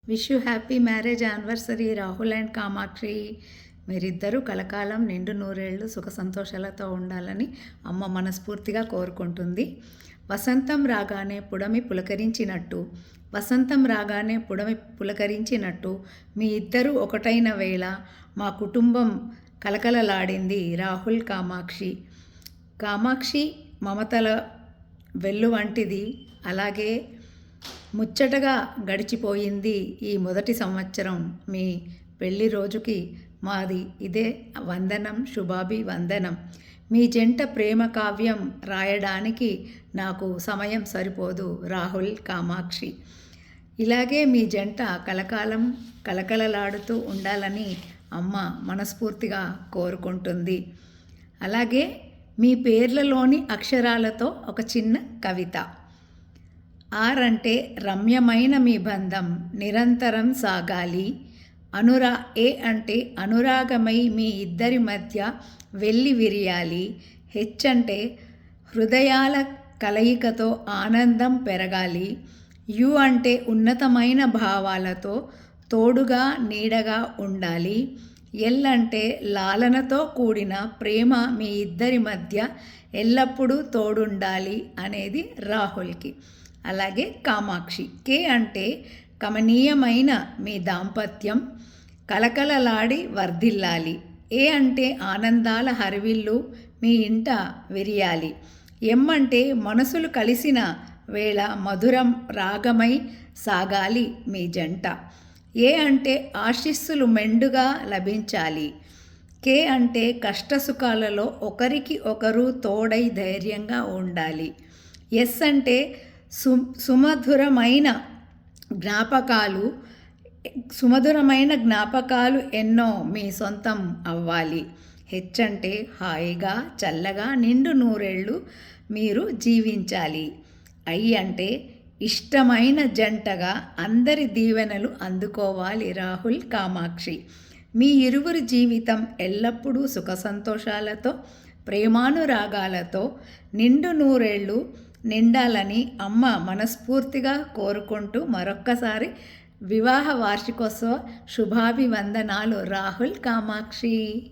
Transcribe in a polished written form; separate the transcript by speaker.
Speaker 1: Wish you happy marriage anniversary Rahul and Kamakshi. మీరిద్దరూ కలకాలం నిండు నూరేళ్లు సుఖ సంతోషాలతో ఉండాలని అమ్మ మనస్ఫూర్తిగా కోరుకుంటుంది. వసంతం రాగానే పుడమి పులకరించినట్టు మీ ఇద్దరూ ఒకటైన వేళ మా కుటుంబం కలకలలాడింది. రాహుల్ కామాక్షి. కామాక్షి మమతల వెల్లు వంటిది. అలాగే ముచ్చటగా గడిచిపోయింది ఈ మొదటి సంవత్సరం. మీ పెళ్లి రోజుకి మాది ఇదే వందనం, శుభాభివందనం. మీ జంట ప్రేమ కావ్యం రాయడానికి నాకు సమయం సరిపోదు. రాహుల్ కామాక్షి. ఇలాగే మీ జంట కలకాలం కలకలలాడుతూ ఉండాలని అమ్మ మనస్ఫూర్తిగా కోరుకుంటుంది. అలాగే మీ పేర్లలోని అక్షరాలతో ఒక చిన్న కవిత. ఆర్ అంటే రమ్యమైన మీ బంధం నిరంతరం సాగాలి. ఏ అంటే అనురాగమై మీ ఇద్దరి మధ్య వెళ్ళి విరియాలి. హెచ్ అంటే హృదయాల కలయికతో ఆనందం పెరగాలి. యు అంటే ఉన్నతమైన భావాలతో తోడుగా నీడగా ఉండాలి. ఎల్ అంటే లాలనతో కూడిన ప్రేమ మీ ఇద్దరి మధ్య ఎల్లప్పుడూ తోడుండాలి అనేది రాహుల్కి. అలాగే కామాక్షి. కే అంటే కమనీయమైన మీ దాంపత్యం కలకలలాడి వర్ధిల్లాలి. ఏ అంటే ఆనందాల హరివిల్లు మీ ఇంట విరియాలి. ఎం అంటే మనసులు కలిసిన వేళ మధురం రాగమై సాగాలి మీ జంట. ఏ అంటే ఆశీస్సులు మెండుగా లభించాలి. కే అంటే కష్టసుఖాలలో ఒకరికి ఒకరు తోడై ధైర్యంగా ఉండాలి. ఎస్ అంటే సుమధురమైన జ్ఞాపకాలు ఎన్నో మీ సొంతం అవ్వాలి. హెచ్ అంటే హాయిగా చల్లగా నిండు నూరేళ్ళు మీరు జీవించాలి. ఐ అంటే ఇష్టమైన జంటగా అందరి దీవెనలు అందుకోవాలి. రాహుల్ కామాక్షి. మీ ఇరువురి జీవితం ఎల్లప్పుడూ సుఖ సంతోషాలతో ప్రేమానురాగాలతో నిండు నూరేళ్ళు నిండాలని అమ్మ మనస్ఫూర్తిగా కోరుకుంటూ మరొక్కసారి వివాహ వార్షికోత్సవ శుభాభివందనాలు. రాహుల్ కామాక్షి.